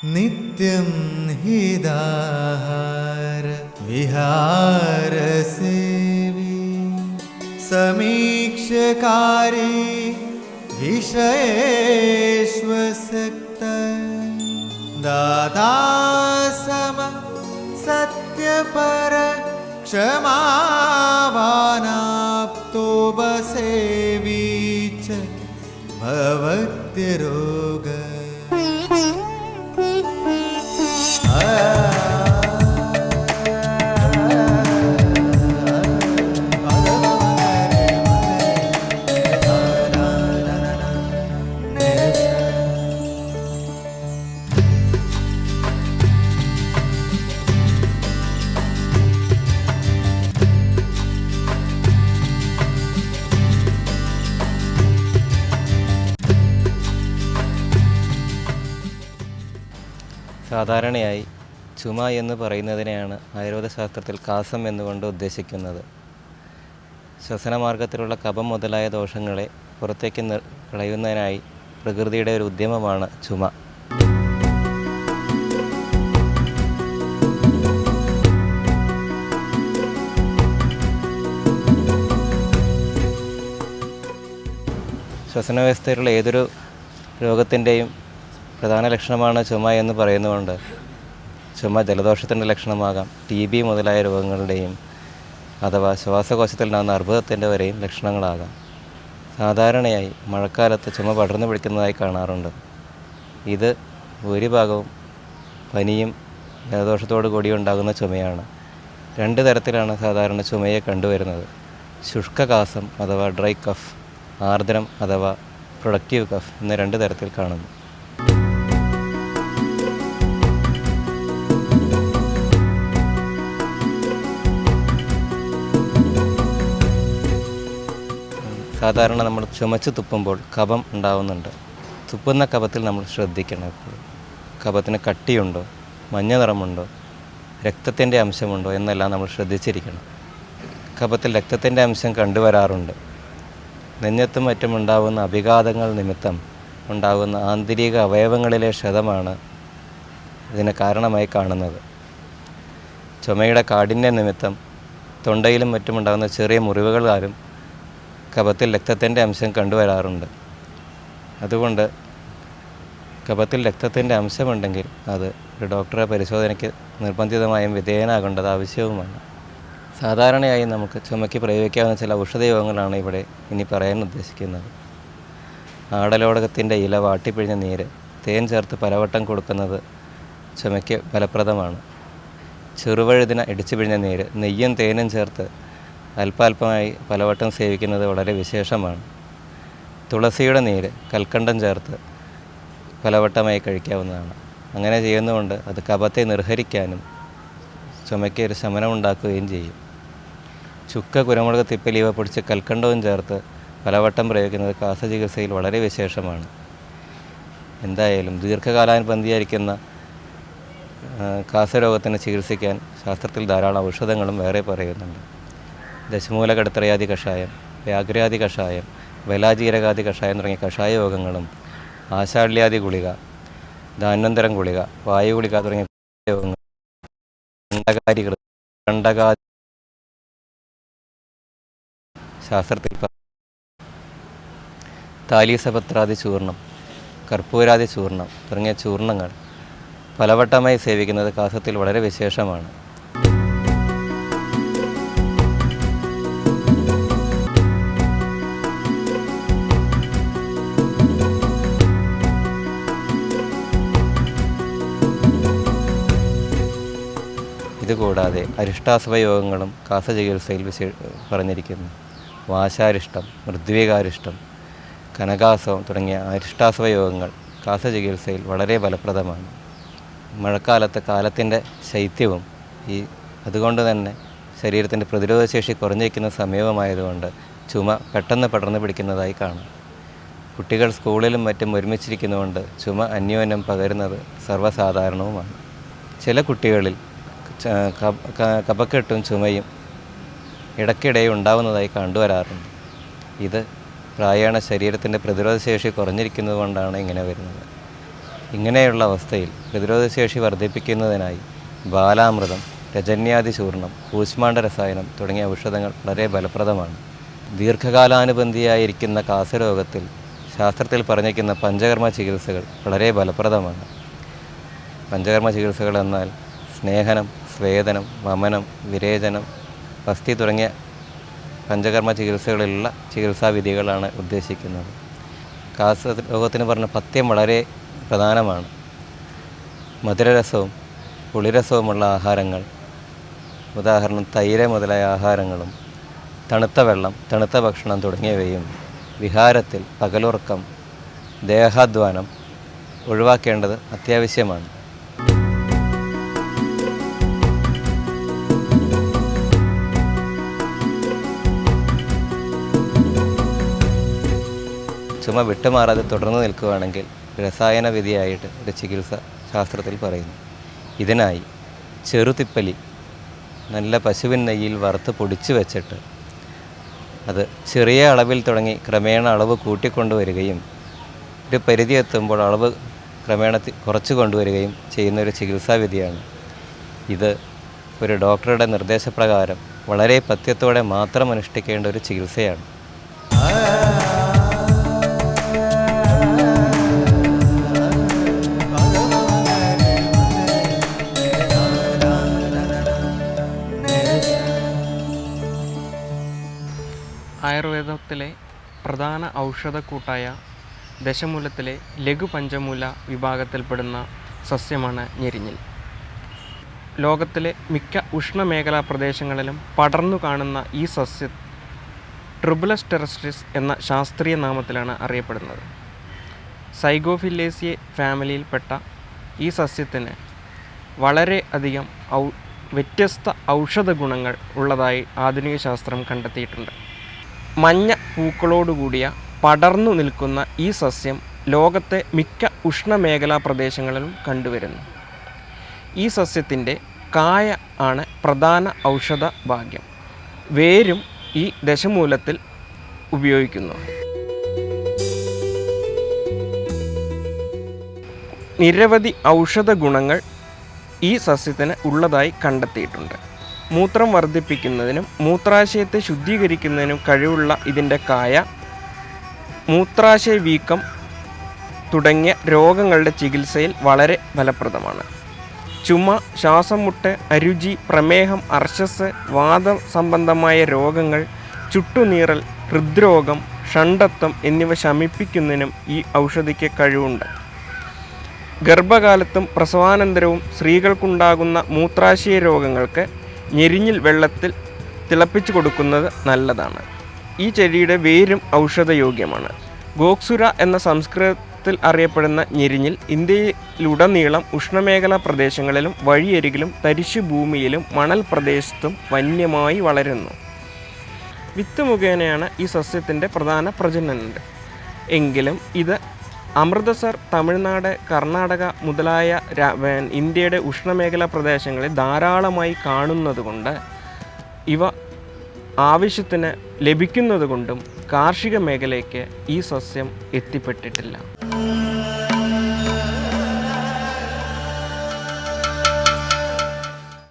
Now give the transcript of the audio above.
നിത്യം ഹിതാഹാര വിഹാരസേവി സമീക്ഷകാരി വിഷയേഷ്വസക്ത ദാതാസമ സത്യപര ക്ഷമാവാനാപ്തോപസേവീച്ച ഭവത്യരോഗ സാധാരണയായി ചുമ എന്ന് പറയുന്നതിനെയാണ് ആയുർവേദശാസ്ത്രത്തിൽ കാസം എന്നുകൊണ്ട് ഉദ്ദേശിക്കുന്നത്. ശ്വസനമാർഗത്തിലുള്ള കഫം മുതലായ ദോഷങ്ങളെ പുറത്തേക്ക് കളയുന്നതിനായി പ്രകൃതിയുടെ ഒരു ഉദ്യമമാണ് ചുമ. ശ്വസനവ്യവസ്ഥയിലുള്ള ഏതൊരു രോഗത്തിൻ്റെയും പ്രധാന ലക്ഷണമാണ് ചുമ എന്ന് പറയുന്നതുകൊണ്ട് ചുമ ജലദോഷത്തിൻ്റെ ലക്ഷണമാകാം, TB മുതലായ രോഗങ്ങളുടെയും അഥവാ ശ്വാസകോശത്തിലുണ്ടാകുന്ന അർബുദത്തിൻ്റെ വരെയും ലക്ഷണങ്ങളാകാം. സാധാരണയായി മഴക്കാലത്ത് ചുമ പടർന്നു പിടിക്കുന്നതായി കാണാറുണ്ട്. ഇത് ഭൂരിഭാഗവും പനിയും ജലദോഷത്തോടു കൂടി ഉണ്ടാകുന്ന ചുമയാണ്. രണ്ട് തരത്തിലാണ് സാധാരണ ചുമയെ കണ്ടുവരുന്നത്: ശുഷ്കകാസം അഥവാ ഡ്രൈ കഫ്, ആർദ്രം അഥവാ പ്രൊഡക്റ്റീവ് കഫ് എന്ന രണ്ട് തരത്തിൽ കാണുന്നു. സാധാരണ നമ്മൾ ചുമച്ച് തുപ്പുമ്പോൾ കഫം ഉണ്ടാവുന്നുണ്ട്. തുപ്പുന്ന കഫത്തിൽ നമ്മൾ ശ്രദ്ധിക്കണം. എപ്പോഴും കഫത്തിന് കട്ടിയുണ്ടോ, മഞ്ഞ നിറമുണ്ടോ, രക്തത്തിൻ്റെ അംശമുണ്ടോ എന്നെല്ലാം നമ്മൾ ശ്രദ്ധിച്ചിരിക്കണം. കഫത്തിൽ രക്തത്തിൻ്റെ അംശം കണ്ടുവരാറുണ്ട്. നെഞ്ഞത്തും മറ്റും ഉണ്ടാകുന്ന അഭിഘാതങ്ങൾ നിമിത്തം ഉണ്ടാകുന്ന ആന്തരിക അവയവങ്ങളിലെ ക്ഷതമാണ് ഇതിന് കാരണമായി കാണുന്നത്. ചുമയുടെ കാഠിന്യ നിമിത്തം തൊണ്ടയിലും മറ്റുമുണ്ടാകുന്ന ചെറിയ മുറിവുകളാലും കഫത്തിൽ രക്തത്തിൻ്റെ അംശം കണ്ടുവരാറുണ്ട്. അതുകൊണ്ട് കഫത്തിൽ രക്തത്തിൻ്റെ അംശമുണ്ടെങ്കിൽ അത് ഒരു ഡോക്ടറെ പരിശോധനയ്ക്ക് നിർബന്ധിതമായും വിധേയനാകേണ്ടത് ആവശ്യവുമാണ്. സാധാരണയായി നമുക്ക് ചുമയ്ക്ക് പ്രയോഗിക്കാവുന്ന ചില ഔഷധയോഗങ്ങളാണ് ഇവിടെ ഇനി പറയാൻ ഉദ്ദേശിക്കുന്നത്. ആടലോടകത്തിൻ്റെ ഇല വാട്ടിപ്പിഴിഞ്ഞ നീര് തേൻ ചേർത്ത് പലവട്ടം കൊടുക്കുന്നത് ചുമയ്ക്ക് ഫലപ്രദമാണ്. ചെറുവഴുതിന ഇടിച്ചു പിഴിഞ്ഞ നീര് നെയ്യും തേനും ചേർത്ത് അല്പാൽപമായി പലവട്ടം സേവിക്കുന്നത് വളരെ വിശേഷമാണ്. തുളസിയുടെ നീര് കൽക്കണ്ടം ചേർത്ത് പലവട്ടമായി കഴിക്കാവുന്നതാണ്. അങ്ങനെ ചെയ്യുന്നതുകൊണ്ട് അത് കഫത്തെ നിർഹരിക്കാനും ചുമയ്ക്ക് ഒരു ശമനം ഉണ്ടാക്കുകയും ചെയ്യും. ചുക്ക, കുരുമുളക്, തിപ്പലി ഇവ പൊടിച്ച് കൽക്കണ്ടവും ചേർത്ത് പലവട്ടം പ്രയോഗിക്കുന്നത് കാസചികിത്സയിൽ വളരെ വിശേഷമാണ്. എന്തായാലും ദീർഘകാലാനുബന്ധിയായിരിക്കുന്ന കാസരോഗത്തിന് ചികിത്സിക്കാൻ ശാസ്ത്രത്തിൽ ധാരാളം ഔഷധങ്ങളും വേറെ പറയുന്നുണ്ട്. ദശമൂല കടുത്തറയാദി കഷായം, വ്യാഘ്രാദി കഷായം, വലാജീരകാദി കഷായം തുടങ്ങിയ കഷായ യോഗങ്ങളും ആശാള്യാദി ഗുളിക, ധാന്വന്തരം ഗുളിക, വായു ഗുളിക തുടങ്ങിയ യോഗങ്ങൾ, ഖണ്ഡകാദി ശാസ്ത്രത്തിൽ താലീസപത്രാദി ചൂർണം, കർപ്പൂരാദി ചൂർണം തുടങ്ങിയ ചൂർണങ്ങൾ പലവട്ടമായി സേവിക്കുന്നത് കാസത്തിൽ വളരെ വിശേഷമാണ്. ഇതുകൂടാതെ അരിഷ്ടാശ്വ യോഗങ്ങളും കാസചികിത്സയിൽ പറഞ്ഞിരിക്കുന്നു. വാശാരിഷ്ടം, മൃദ്വികാരിഷ്ടം, കനകാസവം തുടങ്ങിയ അരിഷ്ടാശ്വ യോഗങ്ങൾ കാസചികിത്സയിൽ വളരെ ഫലപ്രദമാണ്. മഴക്കാലത്ത് കാലത്തിൻ്റെ ശൈത്യവും അതുകൊണ്ട് തന്നെ ശരീരത്തിൻ്റെ പ്രതിരോധശേഷി കുറഞ്ഞിരിക്കുന്ന സമയവുമായതുകൊണ്ട് ചുമ പെട്ടെന്ന് പടർന്നു പിടിക്കുന്നതായി കാണാം. കുട്ടികൾ സ്കൂളിലും മറ്റും ഒരുമിച്ചിരിക്കുന്നതുകൊണ്ട് ചുമ അന്യോന്യം പകരുന്നത് സർവ്വസാധാരണവുമാണ്. ചില കുട്ടികളിൽ കഫക്കെട്ടും ചുമയും ഇടയ്ക്കിടെ ഉണ്ടാവുന്നതായി കണ്ടുവരാറുണ്ട്. ഇത് പ്രായേണ ശരീരത്തിൻ്റെ പ്രതിരോധശേഷി കുറഞ്ഞിരിക്കുന്നത് കൊണ്ടാണ് ഇങ്ങനെ വരുന്നത്. ഇങ്ങനെയുള്ള അവസ്ഥയിൽ പ്രതിരോധശേഷി വർദ്ധിപ്പിക്കുന്നതിനായി ബാലാമൃതം, രജന്യാദി ചൂർണം, കൂശ്മാണ്ഡ രസായനം തുടങ്ങിയ ഔഷധങ്ങൾ വളരെ ഫലപ്രദമാണ്. ദീർഘകാലാനുബന്ധിയായിരിക്കുന്ന കാസരോഗത്തിൽ ശാസ്ത്രത്തിൽ പറഞ്ഞിരിക്കുന്ന പഞ്ചകർമ്മ ചികിത്സകൾ വളരെ ഫലപ്രദമാണ്. പഞ്ചകർമ്മ ചികിത്സകൾ എന്നാൽ സ്നേഹനം, സ്വേദനം, വമനം, വിരേചനം, വസ്തി തുടങ്ങിയ പഞ്ചകർമ്മ ചികിത്സകളിലുള്ള ചികിത്സാവിധികളാണ് ഉദ്ദേശിക്കുന്നത്. കാസരോഗത്തിന് പറഞ്ഞ പഥ്യം വളരെ പ്രധാനമാണ്. മധുരരസവും പുളിരസവുമുള്ള ആഹാരങ്ങൾ, ഉദാഹരണം തൈര് മുതലായ ആഹാരങ്ങളും തണുത്ത വെള്ളം, തണുത്ത ഭക്ഷണം തുടങ്ങിയവയും വിഹാരത്തിൽ പകലുറക്കം, ദേഹാധ്വാനം ഒഴിവാക്കേണ്ടത് അത്യാവശ്യമാണ്. ചുമ വിട്ടുമാറാതെ തുടർന്ന് നിൽക്കുകയാണെങ്കിൽ രസായന വിധിയായിട്ട് ഒരു ചികിത്സ ശാസ്ത്രത്തിൽ പറയുന്നു. ഇതിനായി ചെറുതിപ്പലി നല്ല പശുവിൻ നെയ്യിൽ വറുത്ത് പൊടിച്ചു വെച്ചിട്ട് അത് ചെറിയ അളവിൽ തുടങ്ങി ക്രമേണ അളവ് കൂട്ടിക്കൊണ്ടുവരികയും ഒരു പരിധി എത്തുമ്പോൾ അളവ് ക്രമേണ കുറച്ച് കൊണ്ടുവരികയും ചെയ്യുന്നൊരു ചികിത്സാവിധിയാണ്. ഇത് ഒരു ഡോക്ടറുടെ നിർദ്ദേശപ്രകാരം വളരെ പഥ്യത്തോടെ മാത്രം അനുഷ്ഠിക്കേണ്ട ഒരു ചികിത്സയാണ്. ആയുർവേദത്തിലെ പ്രധാന ഔഷധക്കൂട്ടായ ദശമൂലത്തിലെ ലഘുപഞ്ചമൂല വിഭാഗത്തിൽപ്പെടുന്ന സസ്യമാണ് ഞെരിഞ്ഞിൽ. ലോകത്തിലെ മിക്ക ഉഷ്ണമേഖലാ പ്രദേശങ്ങളിലും പടർന്നു കാണുന്ന ഈ സസ്യം ട്രിബുലസ് ടെറസ്ട്രിസ് എന്ന ശാസ്ത്രീയ നാമത്തിലാണ് അറിയപ്പെടുന്നത്. സൈഗോഫില്ലേസിയെ ഫാമിലിയിൽപ്പെട്ട ഈ സസ്യത്തിന് വളരെ അധികം വ്യത്യസ്ത ഔഷധ ഗുണങ്ങൾ ഉള്ളതായി ആധുനിക ശാസ്ത്രം കണ്ടെത്തിയിട്ടുണ്ട്. മഞ്ഞ പൂക്കളോടുകൂടിയ പടർന്നു നിൽക്കുന്ന ഈ സസ്യം ലോകത്തെ മിക്ക ഉഷ്ണമേഖലാ പ്രദേശങ്ങളിലും കണ്ടുവരുന്നു. ഈ സസ്യത്തിൻ്റെ കായ ആണ് പ്രധാന ഔഷധ ഭാഗ്യം. വേരും ഈ ദശമൂലത്തിൽ ഉപയോഗിക്കുന്നു. നിരവധി ഔഷധ ഗുണങ്ങൾ ഈ സസ്യത്തിന് ഉള്ളതായി കണ്ടെത്തിയിട്ടുണ്ട്. മൂത്രം വർദ്ധിപ്പിക്കുന്നതിനും മൂത്രാശയത്തെ ശുദ്ധീകരിക്കുന്നതിനും കഴിവുള്ള ഇതിൻ്റെ കായ മൂത്രാശയ വീക്കം തുടങ്ങിയ രോഗങ്ങളുടെ ചികിത്സയിൽ വളരെ ഫലപ്രദമാണ്. ചുമ, ശ്വാസം മുട്ട്, അരുചി, പ്രമേഹം, അർശസ്, വാത സംബന്ധമായ രോഗങ്ങൾ, ചുട്ടുനീറൽ, ഹൃദ്രോഗം, ഷണ്ഡത്വം എന്നിവ ശമിപ്പിക്കുന്നതിനും ഈ ഔഷധിക്ക് കഴിവുണ്ട്. ഗർഭകാലത്തും പ്രസവാനന്തരവും സ്ത്രീകൾക്കുണ്ടാകുന്ന മൂത്രാശയ രോഗങ്ങൾക്ക് ഞെരിഞ്ഞിൽ വെള്ളത്തിൽ തിളപ്പിച്ചു കൊടുക്കുന്നത് നല്ലതാണ്. ഈ ചെടിയുടെ വേരും ഔഷധയോഗ്യമാണ്. ഗോക്സുര എന്ന സംസ്കൃതത്തിൽ അറിയപ്പെടുന്ന ഞെരിഞ്ഞിൽ ഇന്ത്യയിലുടനീളം ഉഷ്ണമേഖലാ പ്രദേശങ്ങളിലും വഴിയരികിലും തരിശു ഭൂമിയിലും മണൽ പ്രദേശത്തും വന്യമായി വളരുന്നു. വിത്ത് മുഖേനയാണ് ഈ സസ്യത്തിൻ്റെ പ്രധാന പ്രജനനം. എങ്കിലും ഇത് അമൃതസർ, തമിഴ്നാട്, കർണാടക മുതലായ ഇന്ത്യയുടെ ഉഷ്ണമേഖലാ പ്രദേശങ്ങളിൽ ധാരാളമായി കാണുന്നതുകൊണ്ട് ഇവ ആവശ്യത്തിന് ലഭിക്കുന്നതുകൊണ്ടും കാർഷിക മേഖലയ്ക്ക് ഈ സസ്യം എത്തിപ്പെട്ടിട്ടില്ല.